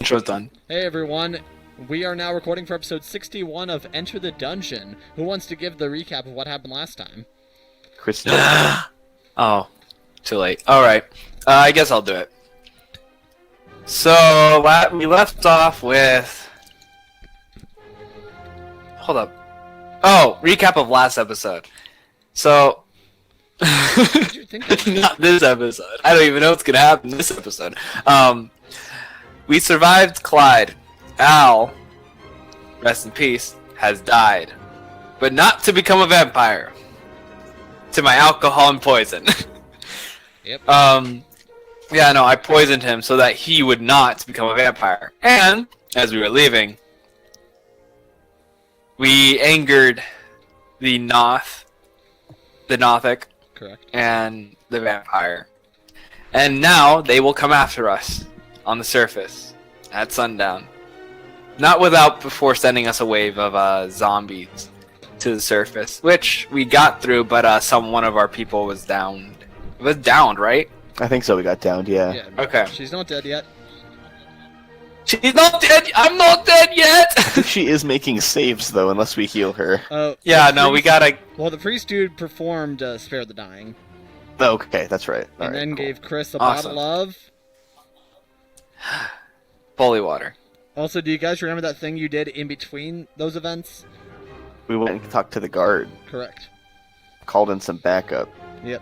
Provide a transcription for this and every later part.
intro's done. Hey everyone, we are now recording for episode 61 of Enter the Dungeon. Who wants to give the recap of what happened last time? Chris. Oh, too late. Alright, I guess I'll do it. So, we left off with... Hold up. Oh, recap of last episode. So... What did you think of? Not this episode. I don't even know what's gonna happen this episode. We survived Clyde. Al, rest in peace, has died. But not to become a vampire. To my alcohol and poison. Yep. Yeah, no, I poisoned him so that he would not become a vampire. And, as we were leaving, we angered the Nothic, Correct. and the vampire. And now they will come after us on the surface at sundown. Not without before sending us a wave of zombies to the surface, which we got through, but one of our people was downed. It was downed, right? I think so. We got downed. Yeah. Yeah. Okay. She's not dead yet. She's not dead. I'm not dead yet. I think she is making saves though, unless we heal her. Yeah, no, we gotta. Well, the priest dude performed Spare the Dying. Okay, that's right. All And right, then cool. gave Chris a Awesome. bottle of... Holy water. Also, do you guys remember that thing you did in between those events? We went and talked to the guard, Correct. called in some backup. Yep.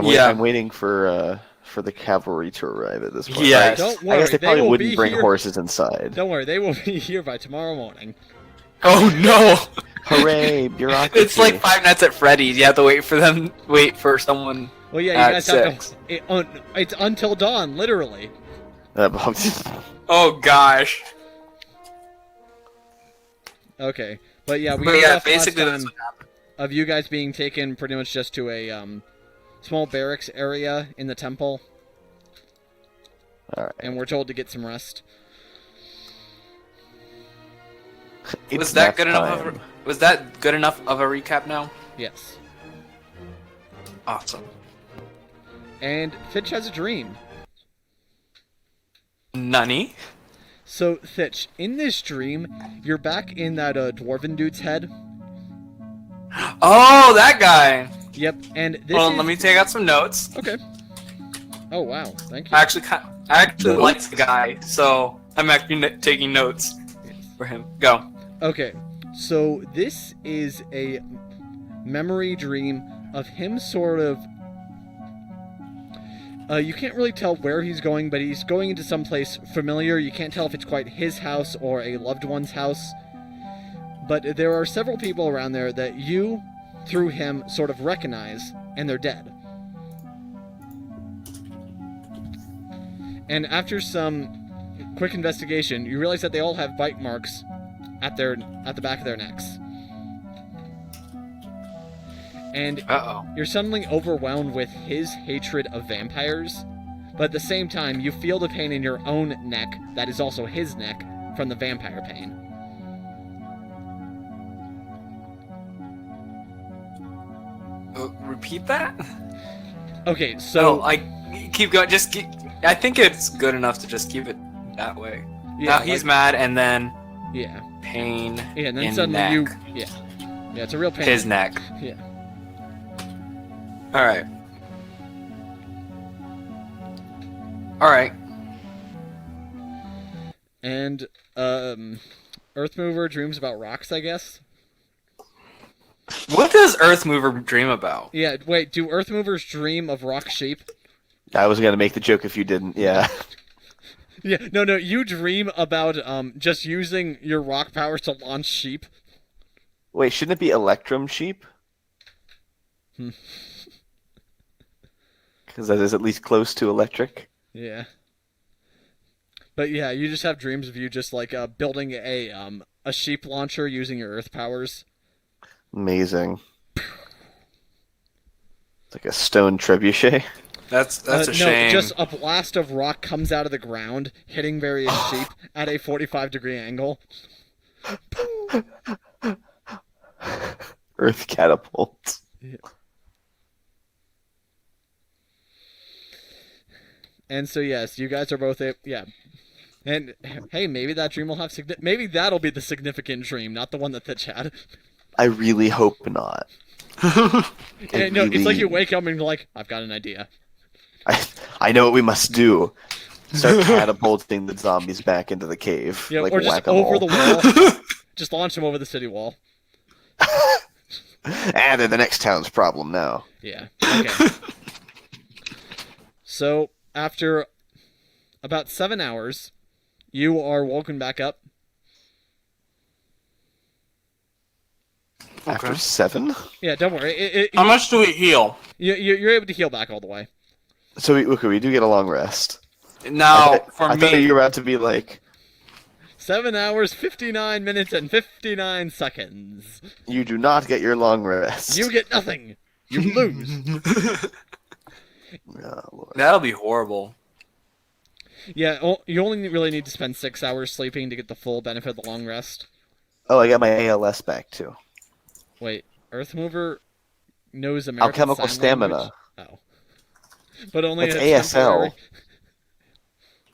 Yeah. I'm waiting for the cavalry to arrive at this point. Yes. Don't I worry, guess they probably will wouldn't be bring here. horses inside. Don't worry, they will be here by tomorrow morning. Oh no! Hooray, bureaucracy! It's like Five Nights at Freddy's. You have to wait for someone. Well, yeah, you At guys 6. have to... It's until dawn, literally. Oh gosh. Okay, but yeah, we But got yeah, off basically last that's time what happened. of you guys being taken pretty much just to a small barracks area in the temple, All right. and we're told to get some rest. Was that good enough? Was that good enough of a recap now? Yes. Awesome. And Fitch has a dream. Nani? So, Fitch, in this dream, you're back in that dwarven dude's head. Oh, that guy. Yep, and this Hold on, is... let me take out some notes. Okay. Oh, wow, thank you. I actually like the guy, so I'm actually taking notes for him. Go. Okay, so this is a memory dream of him sort of... you can't really tell where he's going, but he's going into some place familiar. You can't tell if it's quite his house or a loved one's house. But there are several people around there that you, through him, sort of recognize, and they're dead. And after some quick investigation, you realize that they all have bite marks at the back of their necks. And Uh-oh. you're suddenly overwhelmed with his hatred of vampires, but at the same time, you feel the pain in your own neck that is also his neck from the vampire pain. Repeat that? Okay, so... Keep going. I think it's good enough to just keep it that way. yeah, Now he's mad, and then Yeah. pain Yeah, and then in suddenly neck. Yeah, it's a real pain. His neck. Yeah. Alright. Alright. And, Earthmover dreams about rocks, I guess? What does Earthmover dream about? Yeah, wait, do Earthmovers dream of rock sheep? I was gonna make the joke if you didn't. Yeah. Yeah, no, you dream about, just using your rock powers to launch sheep. Wait, shouldn't it be Electrum sheep? Because that is at least close to electric. Yeah. But yeah, you just have dreams of you just, like, building a sheep launcher using your earth powers. Amazing. It's like a stone trebuchet. That's a No, shame. just a blast of rock comes out of the ground, hitting various sheep at a 45-degree angle. Earth catapult. Yeah. And so yes, you guys are both yeah. And hey, maybe that dream will have maybe that'll be the significant dream, not the one that Thitch had. I really hope not. Yeah, no, it's like you wake up and you're like, I've got an idea. I know what we must do. Start catapulting the zombies back into the cave. Yeah, like or just whack-a-mole. over the wall. Just launch them over the city wall. And they're the next town's problem now. Yeah. Okay. So after about 7 hours, you are woken back up. After 7? Yeah, don't worry. How much do we heal? You're able to heal back all the way. So we do get a long rest. Now, for I thought me, you were about to be like, 7 hours, 59 minutes, and 59 seconds. you do not get your long rest. You get nothing. You lose. Oh, Lord. that'll be horrible. Yeah, you only really need to spend 6 hours sleeping to get the full benefit of the long rest. Oh, I got my ALS back too. Wait, Earthmover knows American Alchemical Sign stamina. Language? Oh. But only That's a ASL. temporary...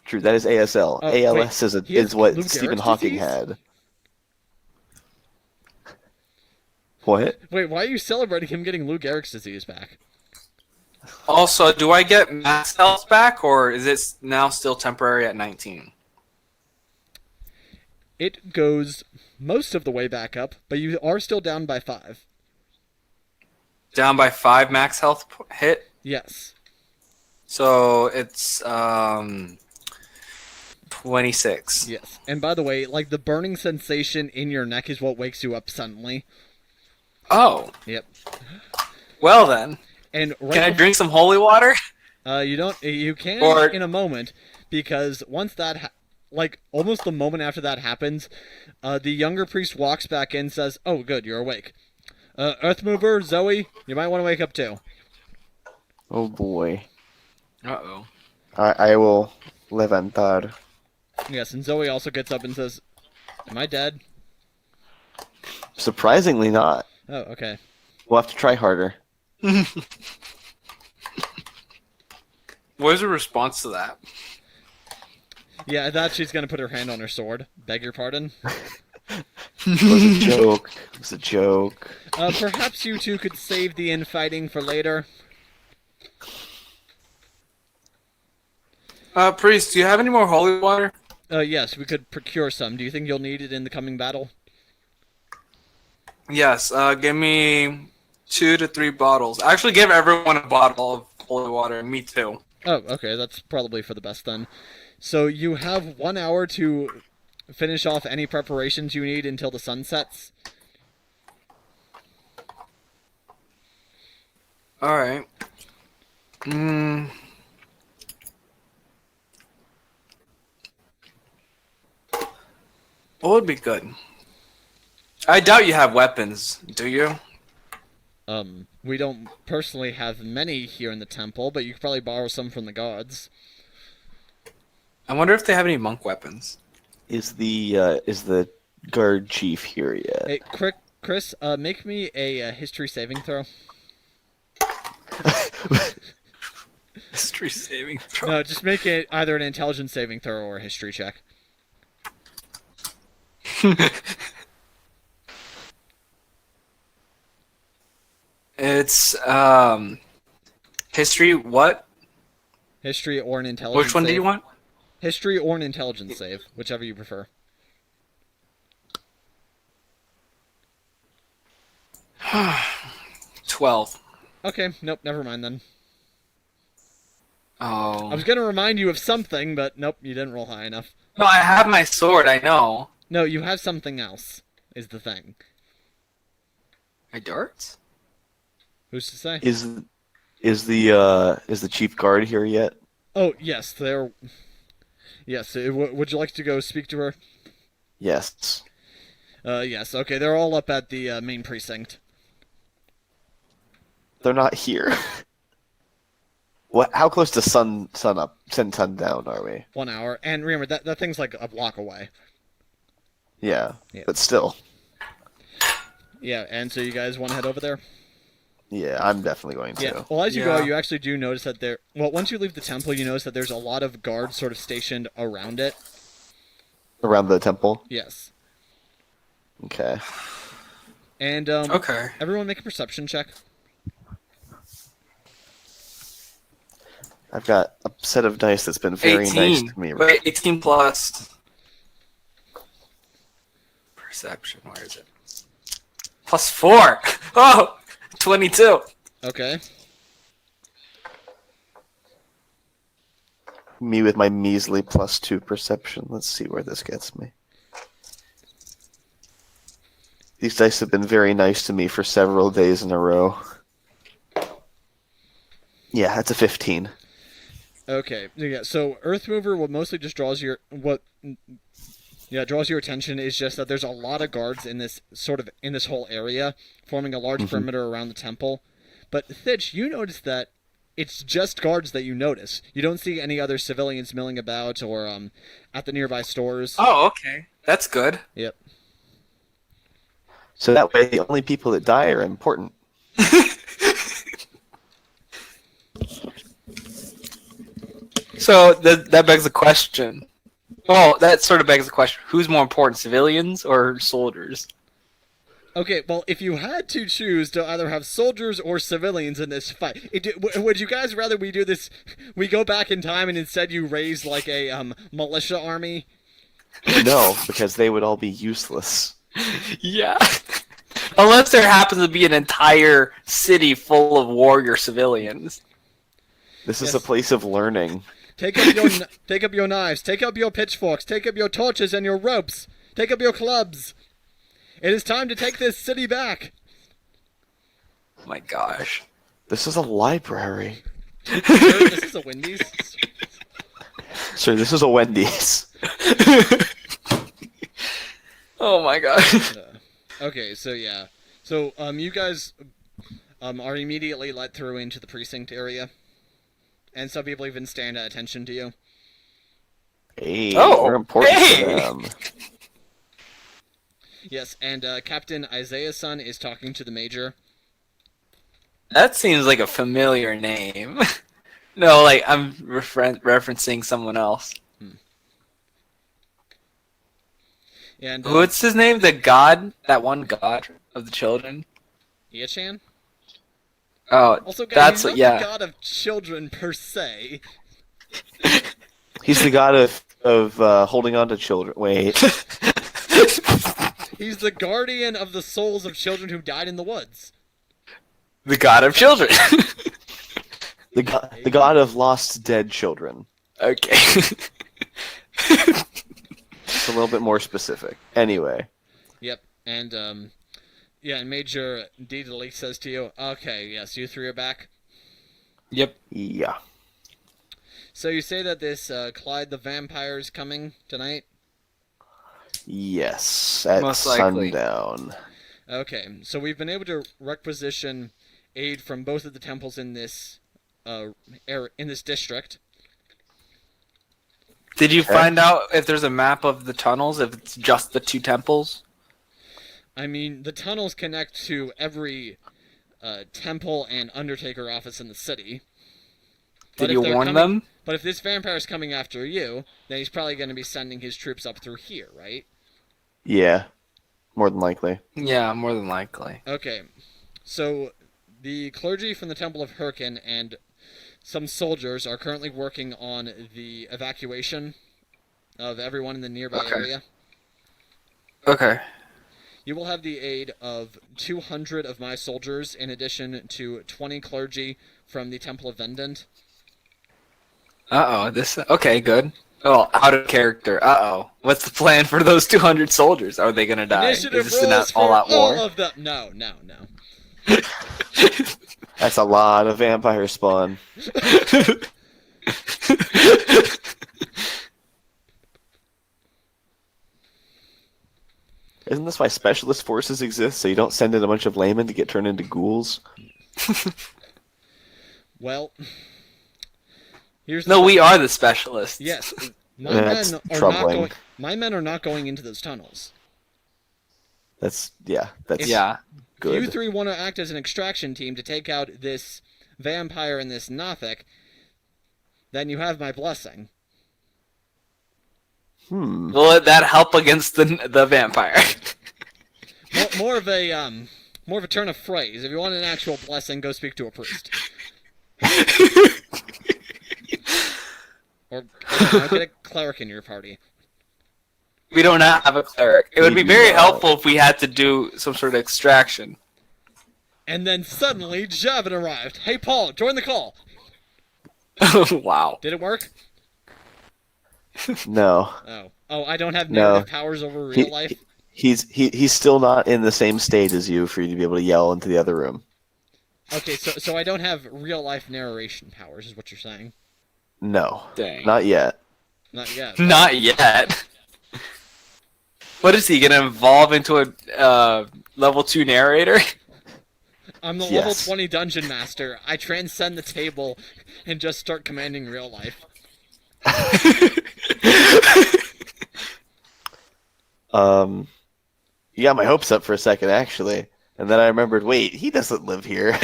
True, that is ASL. Oh, ALS wait, he is has what Lou Stephen Gehrig's Hawking disease? had. What? Wait, why are you celebrating him getting Lou Gehrig's disease back? Also, do I get max health back, or is it now still temporary at 19? It goes most of the way back up, but you are still down by 5. Down by 5 max health hit? Yes. So it's 26. Yes. And by the way, like the burning sensation in your neck is what wakes you up suddenly. Oh. Yep. Well then. And right Can I drink some holy water? you don't. You can Or- in a moment, because once that, like almost the moment after that happens, the younger priest walks back in, and says, "Oh, good, you're awake. Earthmover, Zoe, you might want to wake up too." Oh boy. Uh-oh. I will levantar. Yes, and Zoe also gets up and says, "Am I dead?" Surprisingly not. Oh, okay. We'll have to try harder. What is the response to that? Yeah, I thought she's gonna put her hand on her sword. Beg your pardon. It was a joke. It was a joke. Perhaps you two could save the infighting for later. Priest, do you have any more holy water? Yes, we could procure some. Do you think you'll need it in the coming battle? Yes, give me 2 to 3 bottles. Actually, give everyone a bottle of holy water. Me too. Oh, okay, that's probably for the best then. So you have 1 hour to finish off any preparations you need until the sun sets. Alright. What would be good? I doubt you have weapons, do you? We don't personally have many here in the temple, but you could probably borrow some from the gods. I wonder if they have any monk weapons. Is the guard chief here yet? Hey, Chris, make me a history saving throw. History saving throw. No, just make it either an intelligence saving throw or a history check. It's history what? History or an intelligence Which one do save. you want? History or an intelligence save, whichever you prefer. 12. Okay, nope, never mind then. Oh. I was gonna remind you of something, but nope, you didn't roll high enough. No, I have my sword, I know. No, you have something else, is the thing. My darts? Who's to say? Is the chief guard here yet? Oh, yes, they're... Yes, would you like to go speak to her? Yes. Yes, okay, they're all up at the main precinct. They're not here. What? How close to sun down are we? 1 hour, and remember, that thing's like a block away. Yeah, Yeah. but still. Yeah, and so you guys want to head over there? Yeah, I'm definitely going to. Yeah. Well, as you go, Yeah. you actually do notice that there. Well, once you leave the temple, you notice that there's a lot of guards sort of stationed around it. Around the temple. Yes. Okay. And Okay. everyone make a perception check. I've got a set of dice that's been very 18. nice to me. Wait, 18 plus. Perception, where is it? Plus 4! Oh! 22! Okay. Me with my measly +2 perception. Let's see where this gets me. These dice have been very nice to me for several days in a row. Yeah, that's a 15. Okay. Yeah. So Earthmover, what mostly just draws your draws your attention is just that there's a lot of guards in this whole area, forming a large perimeter around the temple. But Thitch, you notice that it's just guards that you notice. You don't see any other civilians milling about or at the nearby stores. Oh, okay. That's good. Yep. So that way, the only people that die are important. So that begs the question. Well, that sort of begs the question: who's more important, civilians or soldiers? Okay, well, if you had to choose to either have soldiers or civilians in this fight, would you guys rather we do this? We go back in time and instead you raise like a militia army? No, because they would all be useless. Yeah. Unless there happens to be an entire city full of warrior civilians. This is Yes. a place of learning. Take up your knives, take up your pitchforks, take up your torches and your ropes, take up your clubs. It is time to take this city back. Oh my gosh. This is a library. Sir, this is a Wendy's. Sir, this is a Wendy's. Oh my gosh. Okay, so yeah. So you guys are immediately let through into the precinct area. And some people even stand at attention to you. Hey, Oh, we're important hey! to them. Yes, and Captain Isaiah's son is talking to the major. That seems like a familiar name. No, like I'm referencing someone else. And What's his name? The god? That one god of the children? Iachan? Oh, Also, guys, that's he's what, not yeah. the god of children per se. He's the god of holding on to children. Wait. He's the guardian of the souls of children who died in the woods. The god of children. The god of lost dead children. Okay. It's a little bit more specific. Anyway. Yep, and and Major Dedele says to you, okay, yes, you three are back. Yep. Yeah. So you say that this Clyde the Vampire is coming tonight? Yes. At Most likely. sundown. Okay, so we've been able to requisition aid from both of the temples in this in this district. Did you Okay. find out if there's a map of the tunnels, if it's just the two temples? I mean, the tunnels connect to every temple and undertaker office in the city. Did But you if they're warn coming- them? But if this vampire is coming after you, then he's probably going to be sending his troops up through here, right? Yeah. More than likely. Yeah, more than likely. Okay, so the clergy from the Temple of Hyrkin and some soldiers are currently working on the evacuation of everyone in the nearby Okay. area. Okay. You will have the aid of 200 of my soldiers, in addition to 20 clergy from the Temple of Vendant. Uh-oh, this... Okay, good. Oh, out of character. Uh-oh. What's the plan for those 200 soldiers? Are they gonna die? Initiative Is this an rolls for all-out war? all of them. No. That's a lot of vampire spawn. Isn't this why specialist forces exist? So you don't send in a bunch of laymen to get turned into ghouls? Well, here's the No, thing. we are the specialists. Yes, That's men are troubling. not going. My men are not going into those tunnels. That's Yeah. Good. you three want to act as an extraction team to take out this vampire and this Nothic, then you have my blessing. Will that help against the vampire? More of a turn of phrase. If you want an actual blessing, go speak to a priest. Or get a cleric in your party. We don't have a cleric. It would be very helpful if we had to do some sort of extraction. And then suddenly, Javin arrived. Hey, Paul, join the call. Wow. Did it work? No. Oh, I don't have No. narrative powers over real life? He's still not in the same state as you for you to be able to yell into the other room. Okay, so I don't have real life narration powers, is what you're saying? No. Dang. Not yet. Not yet. Not yet. What is he gonna evolve into a level 2 narrator? I'm the level 20 dungeon master. I transcend the table and just start commanding real life. You got my hopes up for a second, actually. And then I remembered, wait, he doesn't live here.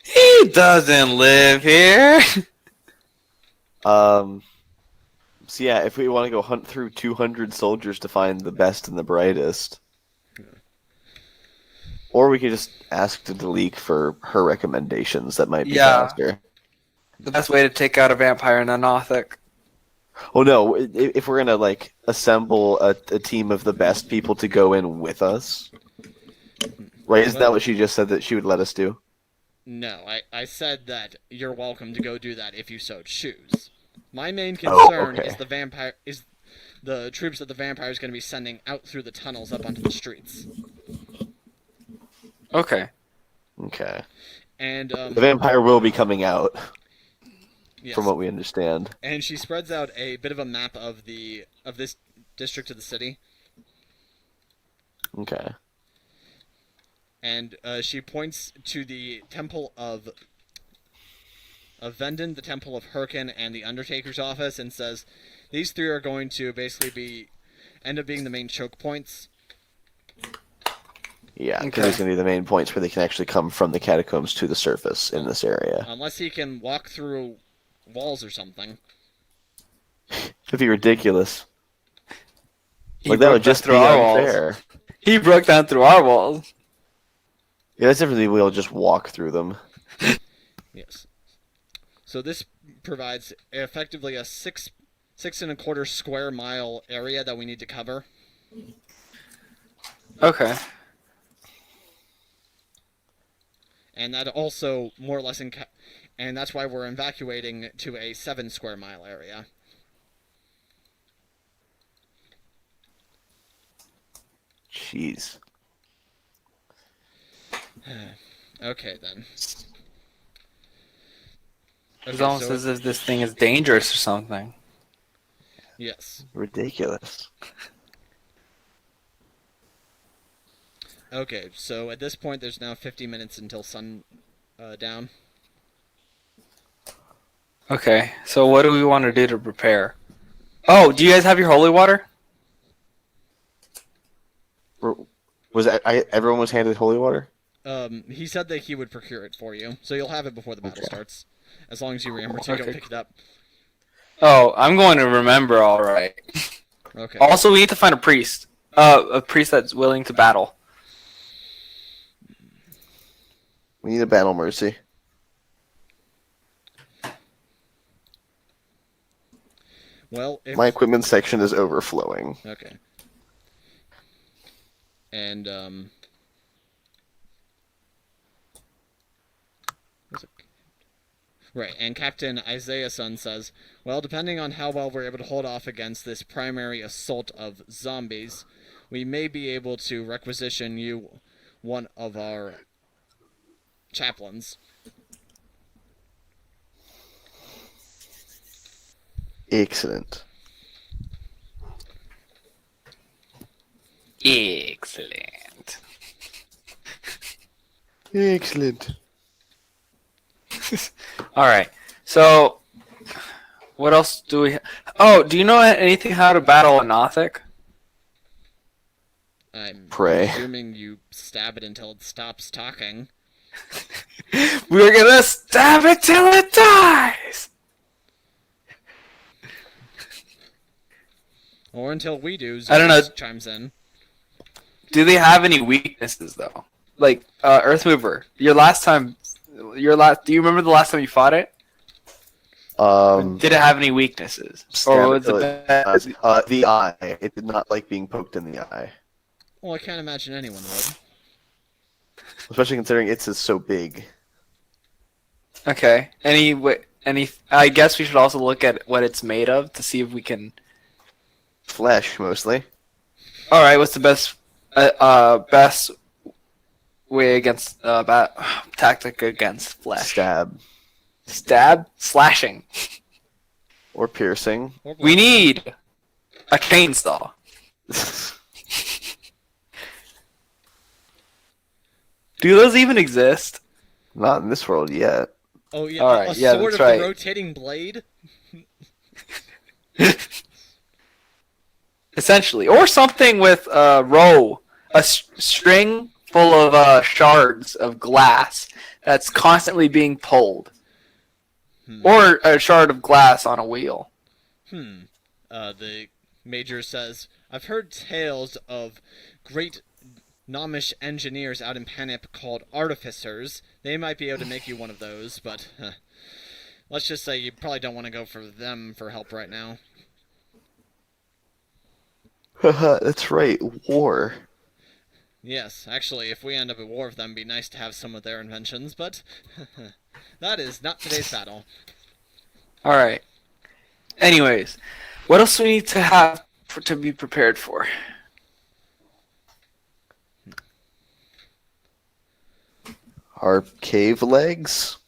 He doesn't live here. So yeah, if we want to go hunt through 200 soldiers to find the best and the brightest. Or we could just ask to Dalik for her recommendations. That might be faster. The best way to take out a vampire and a Nothic. Oh no, if we're gonna like assemble a team of the best people to go in with us. Right, isn't that what she just said that she would let us do? No, I said that you're welcome to go do that if you so choose. My main concern is the troops that the vampire is going to be sending out through the tunnels up onto the streets. Okay. Okay. And the vampire will be coming out, yes. from what we understand. And she spreads out a bit of a map of this district of the city. Okay. And she points to the temple of Vendon, the temple of Hyrkin, and the Undertaker's office, and says these three are going to basically end up being the main choke points. Yeah, because these are going to be the main points where they can actually come from the catacombs to the surface in this area. Unless he can walk through walls or something. It'd be ridiculous. He that would just be unfair. Walls. He broke down through our walls. Yeah, that's definitely we'll just walk through them. Yes. So this provides effectively a 6 1/4 square mile area that we need to cover. Okay. And that also more or less and that's why we're evacuating to a 7 square mile area. Jeez. Okay then. It's almost as if this thing is dangerous or something. Yes. Ridiculous. Okay, so at this point there's now 50 minutes until sun down. Okay, so what do we want to do to prepare? Oh, do you guys have your holy water? Everyone was handed holy water? He said that he would procure it for you, so you'll have it before the battle starts, as long as you remember to go pick it up. Oh, I'm going to remember, all right. Okay. Also, we need to find a priest. A priest that's willing to battle. We need a battle mercy. Well, my equipment section is overflowing. Okay. And right, and Captain Isaiah Sun says, well, depending on how well we're able to hold off against this primary assault of zombies, we may be able to requisition you one of our chaplains. Excellent. Excellent. Excellent. Alright, so what else do we Oh, do you know anything how to battle a Nothic? I'm Pray. assuming you stab it until it stops talking. We're gonna stab it till it dies! Or until we do, I don't know. Zeus chimes in. Do they have any weaknesses, though? Like, Earthmover, do you remember the last time you fought it? Did it have any weaknesses? Or was it best? The eye. It did not like being poked in the eye. Well, I can't imagine anyone would. Especially considering it's so big. Okay. I guess we should also look at what it's made of to see if we can... Flesh, mostly. Alright, what's the best way against, tactic against flesh? Stab. Stab? Slashing. Or piercing. Or We need a chainsaw. Do those even exist? Not in this world yet. Oh yeah, Alright, a yeah, sword that's of right. the rotating blade? Essentially. Or something with a row. A string full of shards of glass that's constantly being pulled. Or a shard of glass on a wheel. The Major says, I've heard tales of great Nomish engineers out in Panip called artificers. They might be able to make you one of those, but let's just say you probably don't want to go for them for help right now. That's right, war. Yes, actually, if we end up at war with them, it'd be nice to have some of their inventions, but that is not today's battle. Alright. Anyways, what else do we need to have to be prepared for? Our cave legs?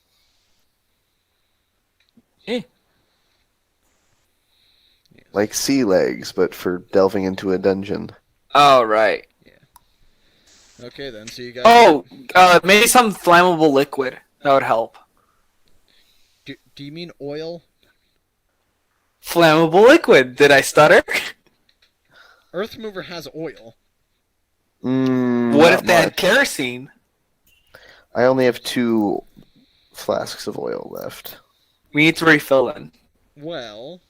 Like sea legs, but for delving into a dungeon. Oh, right. Okay then, so you guys... Oh, maybe some flammable liquid. That would help. Do you mean oil? Flammable liquid. Did I stutter? Earthmover has oil. What if they had kerosene? I only have 2 flasks of oil left. We need to refill then. Well...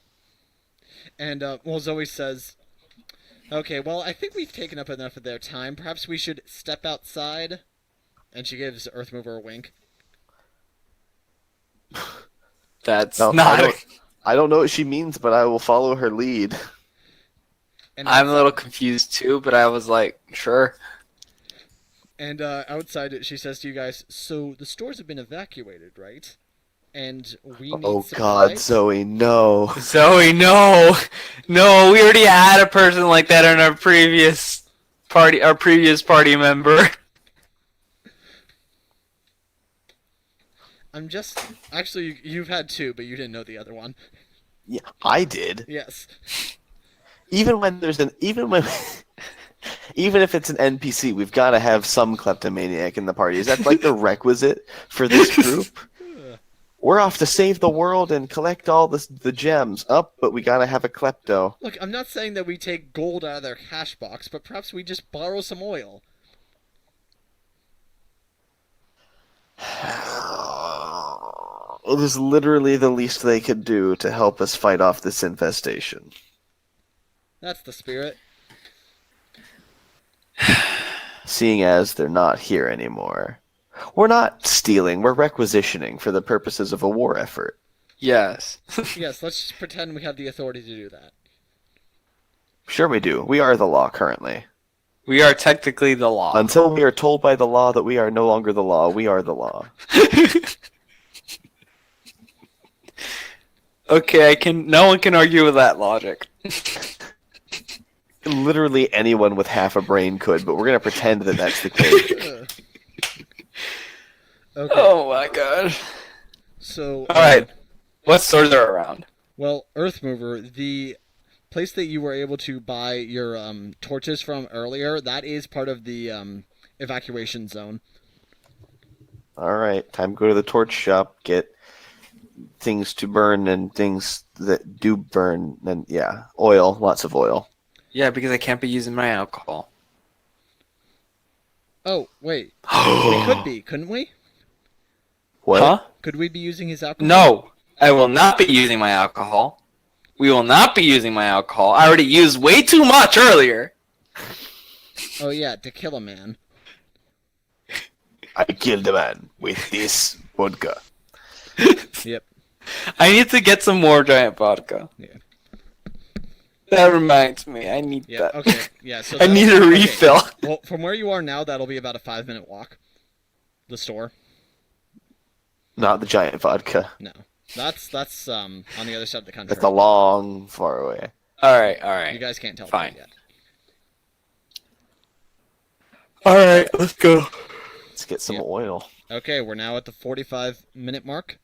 And, Zoe says... Okay, well, I think we've taken up enough of their time. Perhaps we should step outside. And she gives Earthmover a wink. That's No, not... I don't know what she means, but I will follow her lead. And I'm a little confused too, but I was like, sure. And outside, she says to you guys, so the stores have been evacuated, right? And we need Oh supplies? God, Zoe, no. Zoe, no! No, we already had a person like that in our previous party member. I'm just... Actually, you've had 2, but you didn't know the other one. Yeah, I did. Yes. Even if it's an NPC, we've got to have some kleptomaniac in the party. Is that like the requisite for this group? We're off to save the world and collect all the gems. But we got to have a klepto. Look, I'm not saying that we take gold out of their cash box, but perhaps we just borrow some oil. It is literally the least they could do to help us fight off this infestation. That's the spirit. Seeing as they're not here anymore. We're not stealing, we're requisitioning for the purposes of a war effort. Yes. Yes, let's just pretend we have the authority to do that. Sure we do. We are the law currently. We are technically the law. Until we are told by the law that we are no longer the law, we are the law. Okay, no one can argue with that logic. Literally anyone with half a brain could, but we're going to pretend that that's the case. Okay. Oh my god. So... Alright. What stores are around? Well, Earthmover, the place that you were able to buy your torches from earlier, that is part of the evacuation zone. Alright, time to go to the torch shop, get things to burn and things that do burn, and yeah, oil, lots of oil. Yeah, because I can't be using my alcohol. Oh, wait. We could be, couldn't we? What? Huh? Could we be using his alcohol? No, I will not be using my alcohol. We will not be using my alcohol. I already used way too much earlier. Oh, yeah, to kill a man. I killed a man with this vodka. Yep. I need to get some more giant vodka. Yeah. That reminds me, I need Yeah, that. okay. Yeah, so I need a okay. refill. Well, from where you are now, that'll be about a 5-minute walk. The store. Not the giant vodka. No. That's on the other side of the country. That's a long, far away. Alright, You alright. guys can't tell Fine. that yet. Alright, let's go. Let's get some Yep. oil. Okay, we're now at the 45-minute mark.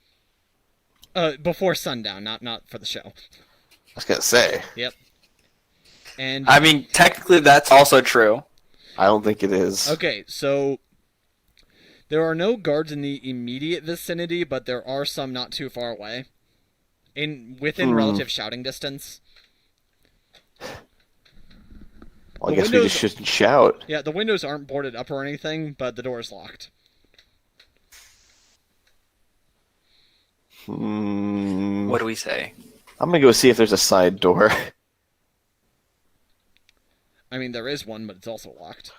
Before sundown, not for the show. I was gonna say. Yep. And I mean, technically that's also true. I don't think it is. okay, so there are no guards in the immediate vicinity, but there are some not too far away. Within relative shouting distance. Well, I the guess we windows- just shouldn't shout. Yeah, the windows aren't boarded up or anything, but the door is locked. What do we say? I'm gonna go see if there's a side door. I mean, there is one, but it's also locked.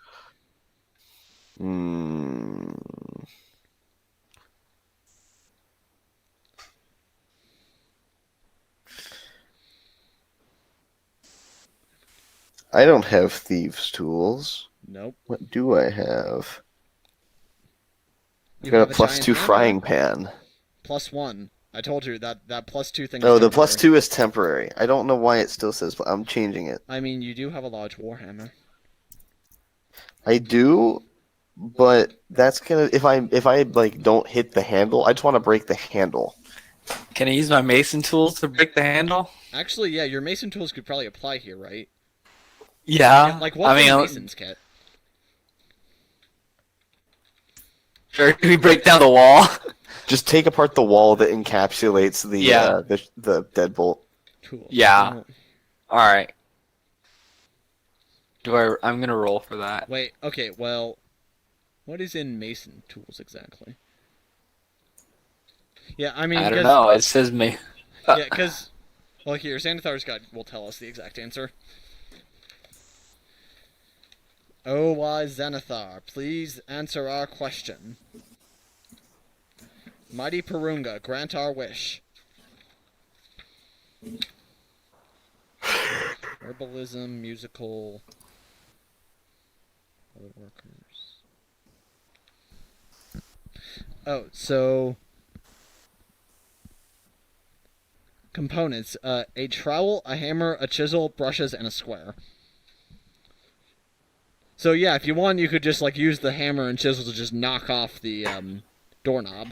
I don't have thieves' tools. Nope. What do I have? I You got have a a plus giant 2 hammer. frying pan. +1. I told you that +2 thing. Oh, is the plus temporary. 2 is temporary. I don't know why it still says. I'm changing it. I mean, you do have a large warhammer. I do, but that's gonna if I like don't hit the handle. I just want to break the handle. Can I use my mason tools to break the handle? Actually, yeah, your mason tools could probably apply here, right? Yeah. Like, what's in Mason's kit? Sure, can we break down the wall? Just take apart the wall that encapsulates the Yeah. The deadbolt. Tools. Yeah. Oh, Alright. I'm gonna roll for that. wait, okay, well, what is in mason tools exactly? Yeah, I mean, I don't know, it says me. Yeah, because, well, here, Xanathar's guide will tell us the exact answer. Oh, wise Xanathar, please answer our question. Mighty Purunga, grant our wish. Herbalism, musical... Other workers... Oh, so... Components, a trowel, a hammer, a chisel, brushes, and a square. So yeah, if you want, you could just like use the hammer and chisel to just knock off the doorknob.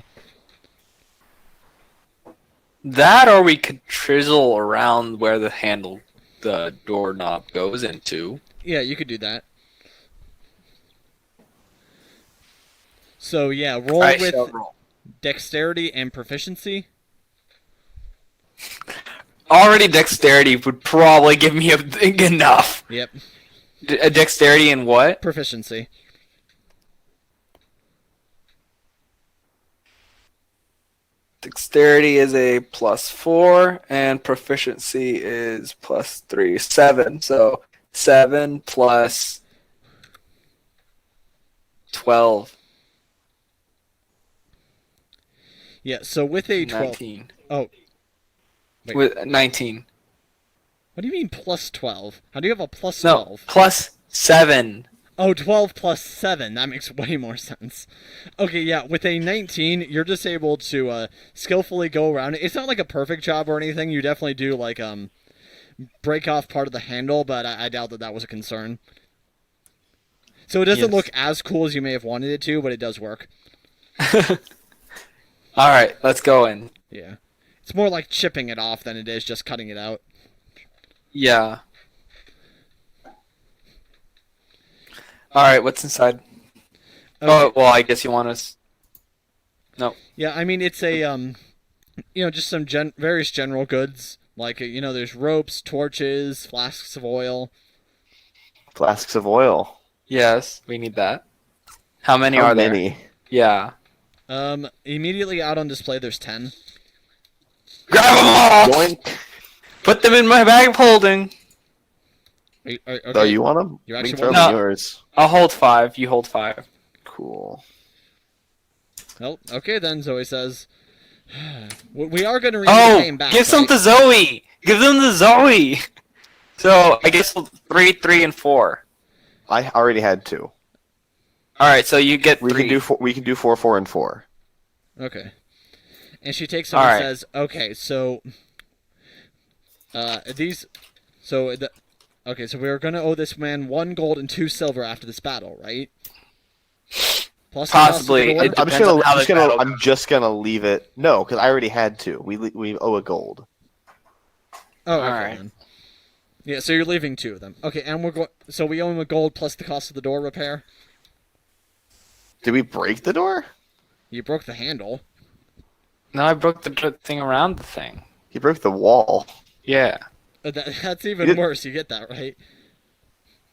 That or we could chisel around where the doorknob goes into. Yeah, you could do that. So yeah, roll Alright, with so roll. dexterity and proficiency. Already dexterity would probably give me enough. Yep, A dexterity in what? proficiency. Dexterity is a +4, and proficiency is +3. 7. So 7 plus 12. Yeah, so with a 12... 19. Oh. Wait, With 19. what do you mean plus 12? How do you have a plus No, 12? plus 7. Oh, 12 plus 7. That makes way more sense. Okay, yeah, with a 19, you're just able to skillfully go around it. It's not like a perfect job or anything. You definitely do, like, break off part of the handle, but I doubt that was a concern. So it doesn't Yes. look as cool as you may have wanted it to, but it does work. Alright, let's go in. Yeah. It's more like chipping it off than it is just cutting it out. Yeah. Alright, what's inside? Oh, well, I guess you want us... No. Yeah, I mean, it's a, just some various general goods. Like, there's ropes, torches, flasks of oil. Flasks of oil. Yes, we need that. How many How are there? many? Yeah. Immediately out on display, there's 10. Grab them all! Yoink. Put them in my bag of holding. Okay. Oh, you want them? You We actually can throw want them in No. yours. I'll hold 5. You hold 5. Cool. Well, okay then, Zoe says. We are going to Oh, pay him back, give some right? to Zoe. Give them to Zoe. So I guess 3, 3, and 4. I already had 2. All right, so you get We 3. can do 4. We can do 4, 4, and 4. Okay. And she takes them All and right. says, "Okay, so these, so the, okay, so we're gonna owe this man 1 gold and 2 silver after this battle, right? Plus the cost of Possibly. the door. It depends on how this battle I'm just gonna leave it. No, because I already had 2. We owe a gold. Oh, okay Alright. then. Yeah, so you're leaving 2 of them. Okay, and we're going. So we owe him a gold plus the cost of the door repair. Did we break the door? You broke the handle. No, I broke the thing around the thing. He broke the wall. Yeah. That's even You- worse. You get that right?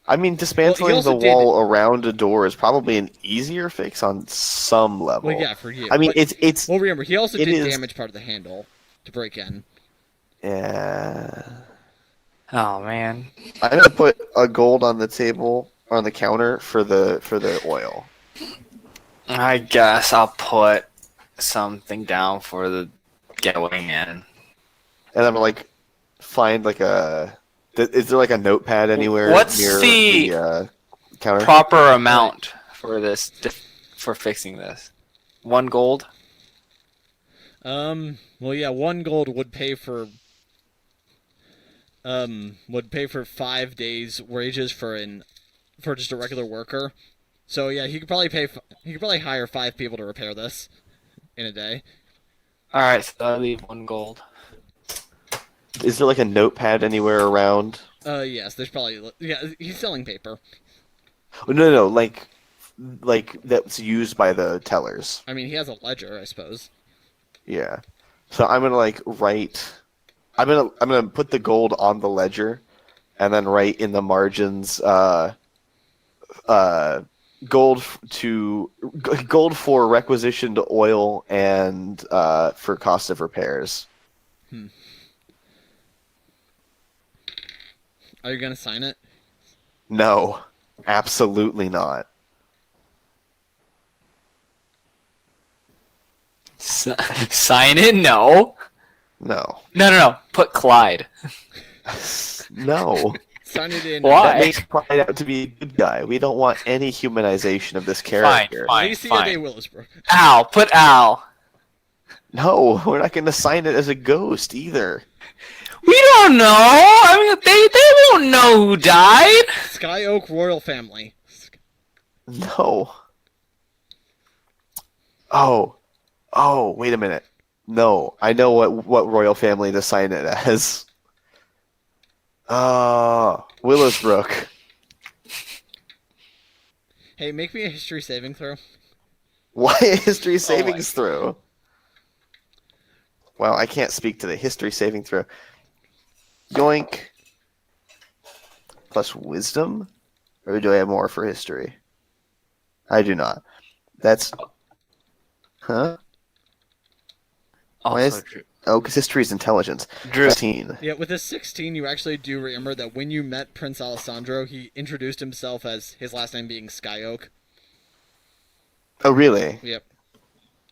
I mean, dismantling also the did- wall around a door is probably an easier fix on some level. Well, yeah, for you. I mean, but- it's Well, remember, he also it did is- damage part of the handle to break in. yeah. Oh man. I'm gonna put a gold on the table on the counter for the oil. I guess I'll put something down for the getaway man. And I'm like, find like a. Is there like a notepad anywhere What's near the counter? Proper amount for this for fixing this. 1 gold. Well, yeah, 1 gold would pay for 5 days wages for just a regular worker. So yeah, he could probably hire 5 people to repair this in a day. All right, so I'll leave 1 gold. Is there like a notepad anywhere around? Yes, there's probably he's selling paper. Oh, no, like that's used by the tellers. I mean, he has a ledger, I suppose. Yeah. So I'm gonna like write. I'm gonna put the gold on the ledger, and then write in the margins. Gold for requisitioned oil and for cost of repairs. Are you gonna sign it? No, absolutely not. Sign in? No. No. No. Put Clyde. No. Sign it in. Why? That makes Clyde out to be a good guy. We don't want any humanization of this character. Fine. Lacey a de Willisbrook. Al. Put Al. No, we're not going to sign it as a ghost either. We don't know. I mean, they won't know who died. Sky Oak royal family. No. Oh, wait a minute. No, I know what royal family to sign it as. Willisbrook. Hey, make me a history saving throw. Why a history savings throw? Well, I can't speak to the history saving throw. Yoink. Plus wisdom? Or do I have more for history? I do not. That's... Huh? Why is... Oh, because history is intelligence. Drew. 15. Yeah, with a 16, you actually do remember that when you met Prince Alessandro, he introduced himself as his last name being Sky Oak. Oh, really? Yep.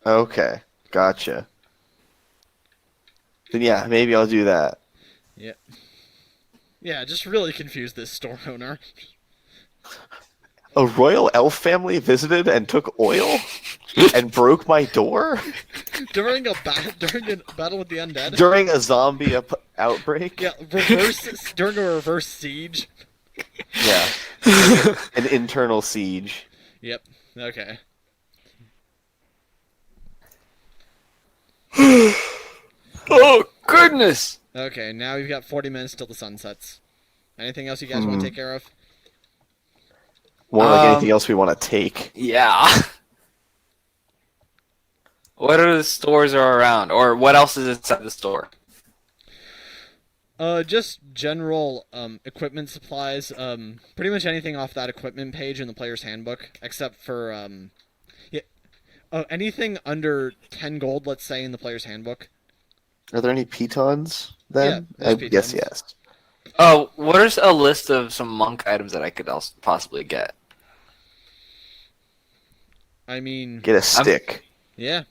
Okay. Gotcha. Then yeah, maybe I'll do that. Yep. Yeah, just really confused this store owner. A royal elf family visited and took oil? And broke my door? during a battle with the undead. During a zombie outbreak? Yeah, during a reverse siege. Yeah. An internal siege. Yep. Okay. Oh goodness! Okay, now we've got 40 minutes till the sun sets. Anything else you guys want to take care of? More like anything else we want to take. Yeah. What other stores are around, or what else is inside the store? Just general equipment supplies. Pretty much anything off that equipment page in the player's handbook, except for yeah, anything under 10 gold. Let's say in the player's handbook. Are there any pitons then? Yeah, there's I guess pitons. yes. Oh, where's a list of some monk items that I could also possibly get? I mean, Get a stick. yeah.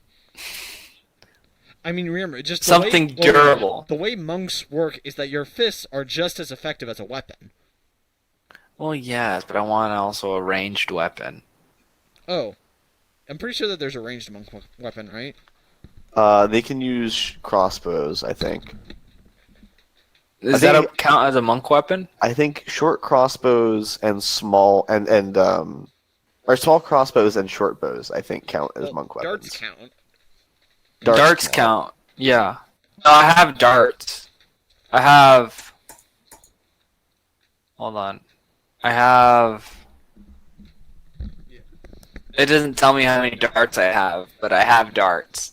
I mean, remember, just Something durable. The way monks work is that your fists are just as effective as a weapon. Well, yes, but I want also a ranged weapon. Oh, I'm pretty sure that there's a ranged monk weapon, right? They can use crossbows, I think. Does that count as a monk weapon? I think short crossbows and small or small crossbows and short bows, I think, count as monk weapons. Darts count. Darts count. Yeah. No, I have darts. I have. Hold on. I have. It doesn't tell me how many darts I have, but I have darts.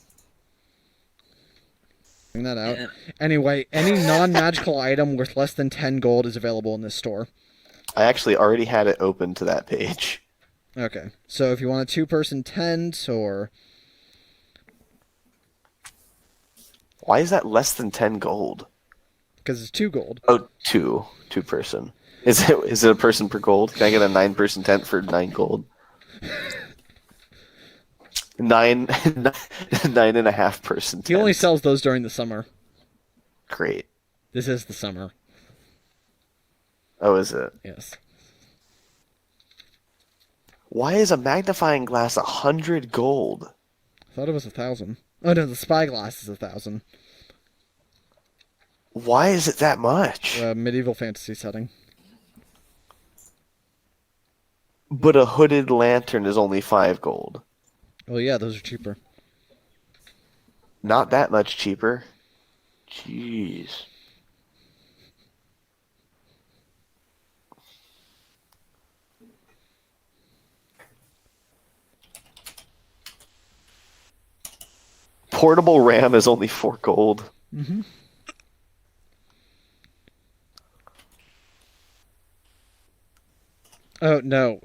Bring that out. Anyway, any non-magical item worth less than 10 gold is available in this store. I actually already had it open to that page. Okay, so if you want a two-person tent or... Why is that less than 10 gold? Because it's 2 gold. Oh, two person. Is it a person per gold? Can I get a 9-person tent for 9 gold? 9.5 person tent. He only sells those during the summer. Great. This is the summer. Oh, is it? Yes. Why is a magnifying glass 100 gold? I thought it was 1,000. Oh no, the spyglass is 1,000. Why is it that much? Medieval fantasy setting. But a hooded lantern is only 5 gold. Oh yeah, those are cheaper. Not that much cheaper. Jeez. Portable RAM is only 4 gold. Mm-hmm. Oh no.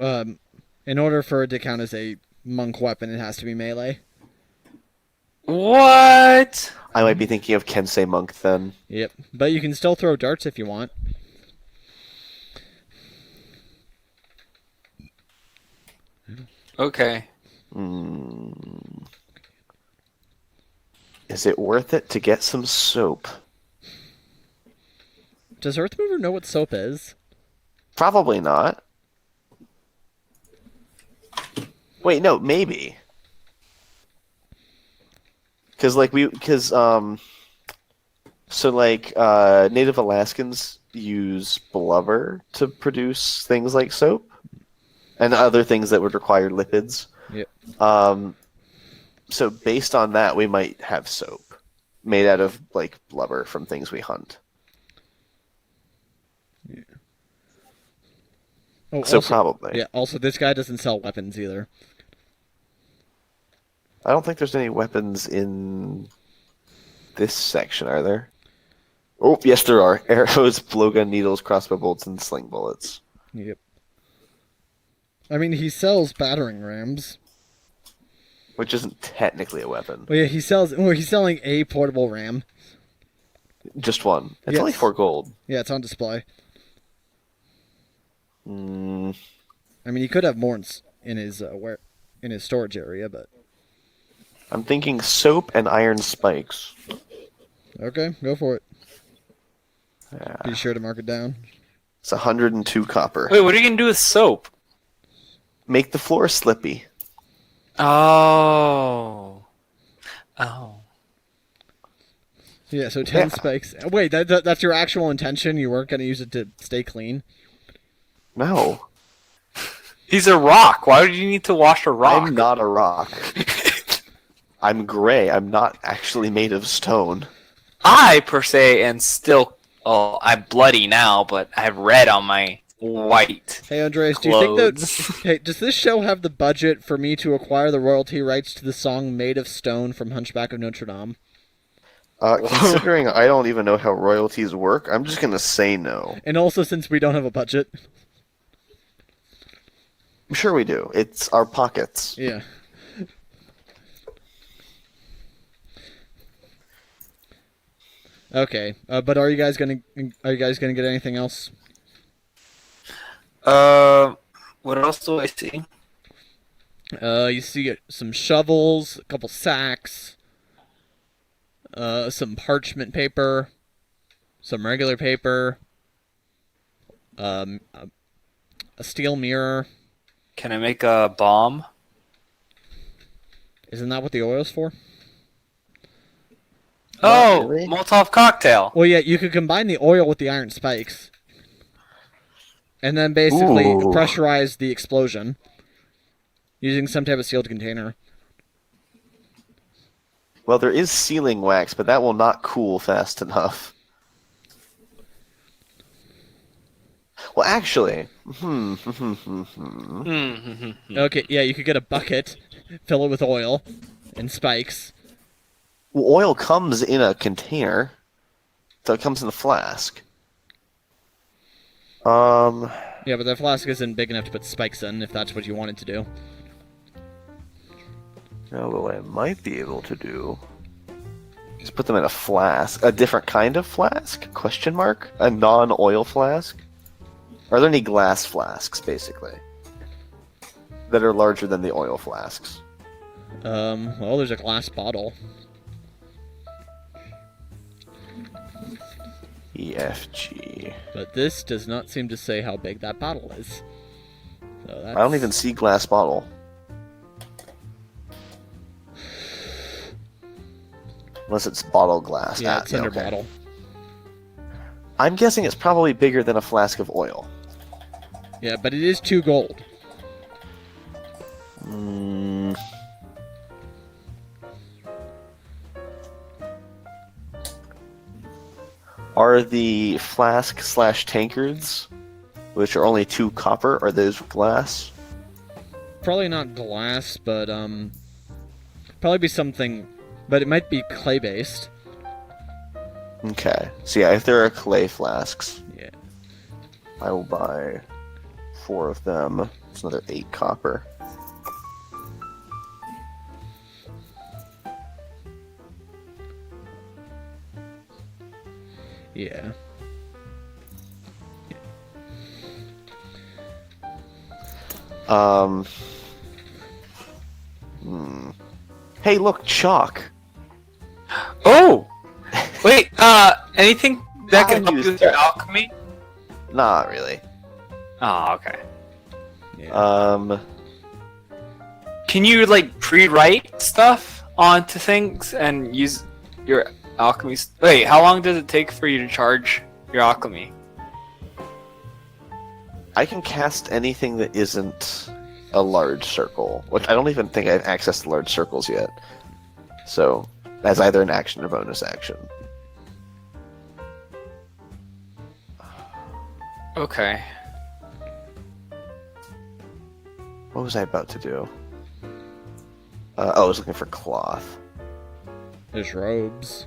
In order for it to count as a monk weapon, it has to be melee. What? I might be thinking of Kensei Monk then. Yep. But you can still throw darts if you want. Okay. Is it worth it to get some soap? Does Earthmover know what soap is? Probably not. Wait, no, maybe. Because Native Alaskans use blubber to produce things like soap and other things that would require lipids. Yep. So based on that, we might have soap made out of like blubber from things we hunt. Yeah. Oh, So also, probably. Yeah. Also, this guy doesn't sell weapons either. I don't think there's any weapons in this section, are there? Oh, yes, there are. Arrows, blowgun needles, crossbow bolts, and sling bullets. Yep. I mean, he sells battering rams. Which isn't technically a weapon. Well, yeah, he's selling a portable ram. Just one. It's Yes. only 4 gold. Yeah, it's on display. Mm, I mean, he could have more in his storage area, but I'm thinking soap and iron spikes. okay, go for it. Yeah. Be sure to mark it down. It's 102 copper. Wait, what are you gonna do with soap? Make the floor slippy. Oh. Oh. Yeah, so 10 Yeah. spikes. Wait, that's your actual intention? You weren't going to use it to stay clean? No. He's a rock. Why would you need to wash a rock? I'm not a rock. I'm gray. I'm not actually made of stone. I, per se, am still... Oh, I'm bloody now, but I have red on my white Hey, Andreas, do you think clothes. that... Hey, does this show have the budget for me to acquire the royalty rights to the song Made of Stone from Hunchback of Notre Dame? Considering I don't even know how royalties work, I'm just gonna say no. And also, since we don't have a budget. I'm sure we do. It's our pockets. Yeah. Okay, but are you guys gonna get anything else? What else do I see? You see some shovels, a couple sacks, some parchment paper, some regular paper, a steel mirror. Can I make a bomb? Isn't that what the oil's for? Oh, really. Molotov cocktail. Well, yeah, you could combine the oil with the iron spikes, and then basically Ooh. pressurize the explosion using some type of sealed container. Well, there is sealing wax, but that will not cool fast enough. Well, actually, Okay, yeah, you could get a bucket, fill it with oil and spikes. well, oil comes in a container, so it comes in a flask. Yeah, but the flask isn't big enough to put spikes in, if that's what you wanted to do. Although I might be able to do. Just put them in a flask. A different kind of flask? Question mark? A non-oil flask? Are there any glass flasks, basically, that are larger than the oil flasks? Well, there's a glass bottle. EFG. But this does not seem to say how big that bottle is. So that's... I don't even see glass bottle. Unless it's bottle glass. Yeah, it's under okay. bottle. I'm guessing it's probably bigger than a flask of oil. Yeah, but it is 2 gold. Are the flask/tankards, which are only 2 copper, are those glass? Probably not glass, but probably be something, but it might be clay based. Okay. So yeah, if there are clay flasks, Yeah. I will buy 4 of them. It's another 8 copper. Yeah. Hey, look, chalk. Oh! Wait, anything that I can help use you with your that. alchemy? Not really. Oh, okay. Yeah. Can you, like, pre-write stuff onto things and use your alchemy? Wait, how long does it take for you to charge your alchemy? I can cast anything that isn't a large circle, which I don't even think I have access to large circles yet. So, as either an action or bonus action. Okay. What was I about to do? I was looking for cloth. There's robes.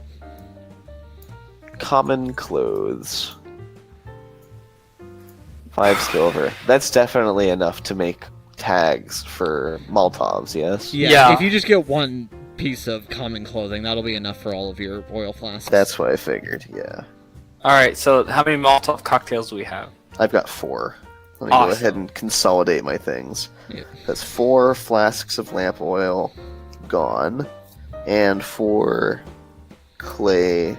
Common clothes. 5 silver. That's definitely enough to make tags for Molotovs, yes? Yeah, if you just get 1 piece of common clothing, that'll be enough for all of your oil flasks. That's what I figured, yeah. Alright, so how many Molotov cocktails do we have? I've got 4. Let me Awesome. go ahead and consolidate my things. Yeah. That's 4 flasks of lamp oil gone, and 4 clay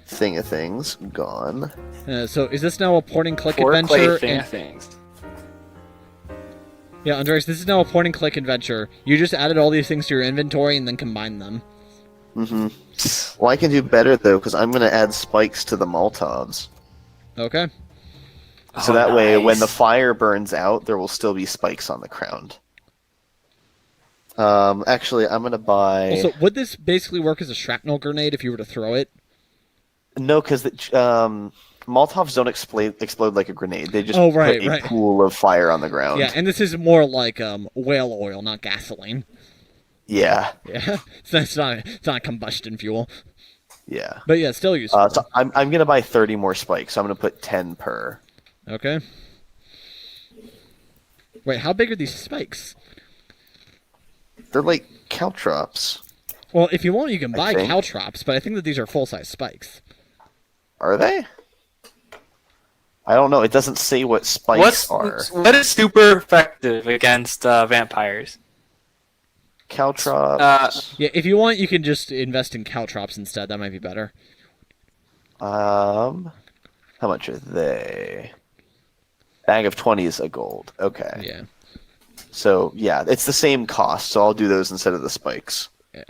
thing-a-things gone. So is this now a point-and-click 4 adventure? clay things. Yeah, Andres, this is now a point-and-click adventure. You just added all these things to your inventory and then combined them. Well, I can do better, though, because I'm going to add spikes to the Molotovs. Okay. So Oh, that way, when the nice. fire burns out, there will still be spikes on the ground. Actually, I'm going to buy... Also, would this basically work as a shrapnel grenade if you were to throw it? No, because Molotovs don't explode like a grenade. They just right, put a right. pool of fire on the ground. Yeah, and this is more like whale oil, not gasoline. Yeah. Yeah, so it's not combustion fuel. Yeah. But yeah, still useful. So I'm gonna buy 30 more spikes. So I'm gonna put 10 per. Okay. Wait, how big are these spikes? They're like caltrops. Well, if you want, you can I buy think. caltrops, but I think that these are full-size spikes. Are they? I don't know. It doesn't say what spikes are. What is super effective against vampires? Caltrops. Yeah, if you want, you can just invest in caltrops instead. That might be better. How much are they? Bag of 20 is a gold. Okay. Yeah. So yeah, it's the same cost. So I'll do those instead of the spikes. Yeah.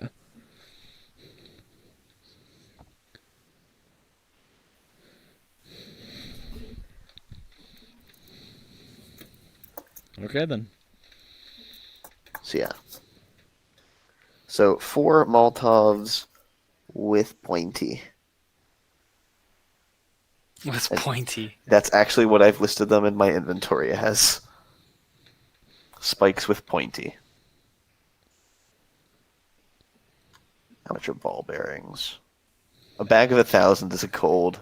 Okay then. So yeah. So 4 Molotovs with pointy. What's pointy? That's actually what I've listed them in my inventory as. Spikes with pointy. How much are ball bearings? A bag of 1,000 is a gold.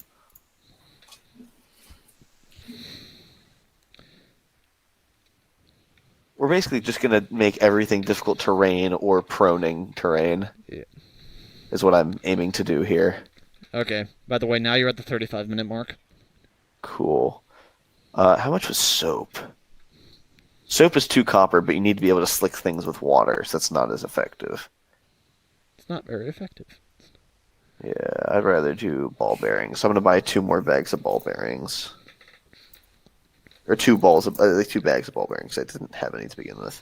We're basically just gonna make everything difficult terrain or proning terrain. Yeah. Is what I'm aiming to do here. Okay. By the way, now you're at the 35-minute mark. Cool. How much was soap? Soap is 2 copper, but you need to be able to slick things with water, so that's not as effective. It's not very effective. Yeah, I'd rather do ball bearings. So I'm gonna buy 2 more bags of ball bearings. Or 2 bags of ball bearings. I didn't have any to begin with.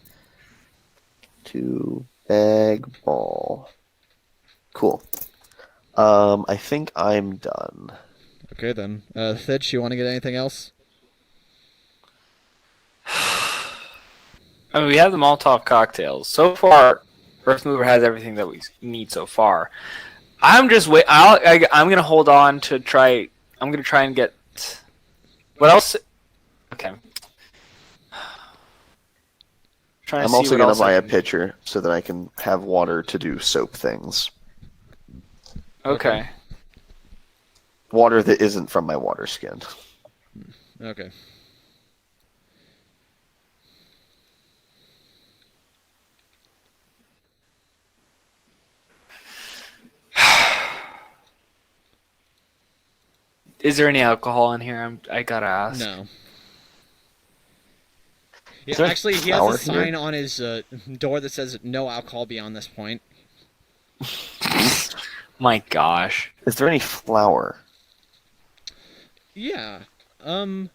2 bag ball. Cool. I think I'm done. Okay then. Thitch, you want to get anything else? I mean, we have the Molotov cocktails. So far, Earthmover has everything that we need so far. I'm just wait. I'm gonna hold on to try. I'm gonna try and get. What else? Okay. I'm also gonna buy a pitcher so that I can have water to do soap things. Okay. Water that isn't from my water skin. Okay. Is there any alcohol in here? I gotta ask. No. Yeah, there actually, he flour has a here? sign on his door that says no alcohol beyond this point. My gosh. Is there any flour? Yeah. Yeah,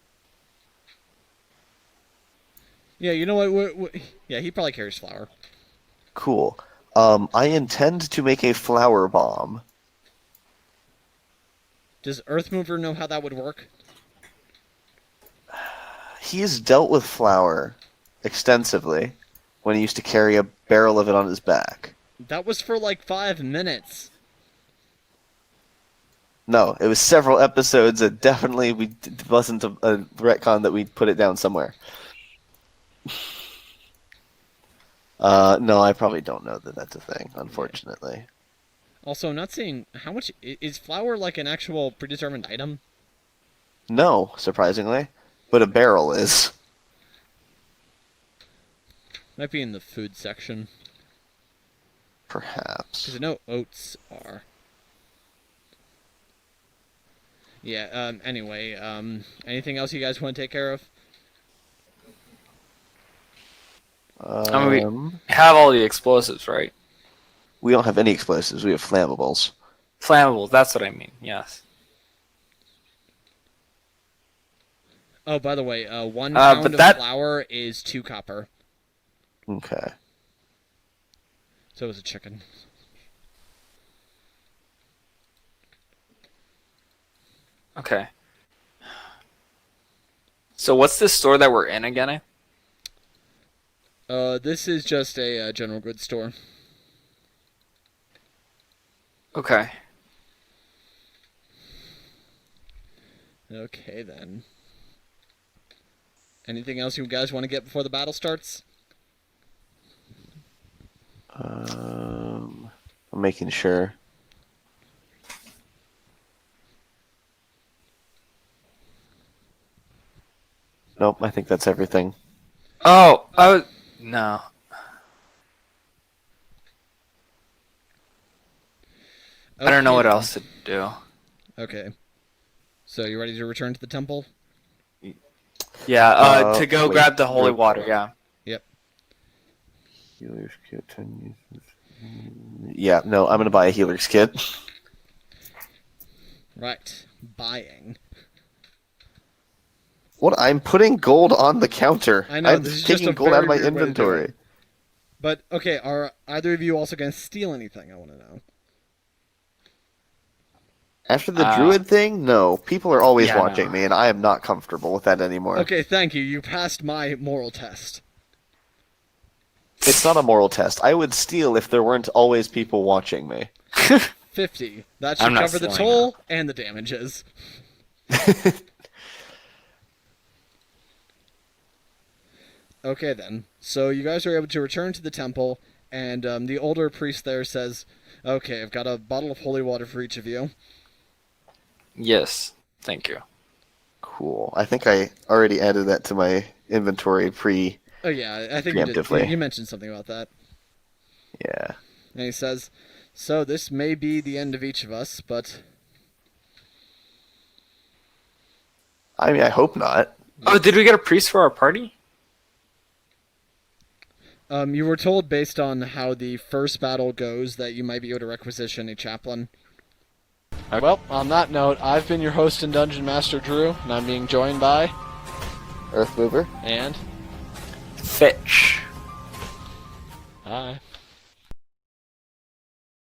you know what? Yeah, he probably carries flour. Cool. I intend to make a flour bomb. Does Earthmover know how that would work? He's dealt with flour extensively when he used to carry a barrel of it on his back. That was for like 5 minutes. No, it was several episodes. It definitely wasn't a retcon that we put it down somewhere. No, I probably don't know that that's a thing, unfortunately. Also, I'm not seeing how much is flour like an actual predetermined item. No, surprisingly, but a barrel is. Might be in the food section. Perhaps. Because I know oats are. Yeah, anyway, anything else you guys want to take care of? I mean, we have all the explosives, right? We don't have any explosives. We have flammables. Flammables, that's what I mean, yes. Oh, by the way, 1 pound but of flour is 2 copper. Okay. So is a chicken. Okay. So what's this store that we're in again? This is just a general goods store. Okay. Okay, then. Anything else you guys want to get before the battle starts? I'm making sure. Nope, I think that's everything. Oh, no. I don't know what Okay. else to do. Okay. So you ready to return to the temple? Yeah, to go Wait, grab the holy real water, quick. yeah. Yep. Healer's kit, 10 uses. Yeah, no, I'm gonna buy a healer's kit. Right. Buying. What? I'm putting gold on the counter. I know, I'm this is just taking a gold out of my very weird way to do inventory. it. But, okay, are either of you also going to steal anything? I want to know. After the druid thing, no. People are always yeah, watching no. me, and I am not comfortable with that anymore. Okay, thank you. You passed my moral test. It's not a moral test. I would steal if there weren't always people watching me. 50. That I'm should not cover the stealing toll and the damages. Okay, then. So you guys are able to return to the temple, and the older priest there says, okay, I've got a bottle of holy water for each of you. Yes, thank you. Cool. I think I already added that to my inventory Oh, yeah, I think you did. preemptively. You mentioned something about that. Yeah. And he says, so this may be the end of each of us, but... I mean, I hope not. Oh, did we get a priest for our party? You were told, based on how the first battle goes, that you might be able to requisition a chaplain. Well, on that note, I've been your host and Dungeon Master, Drew, and I'm being joined by... Earthmover? And... Fitch. Hi.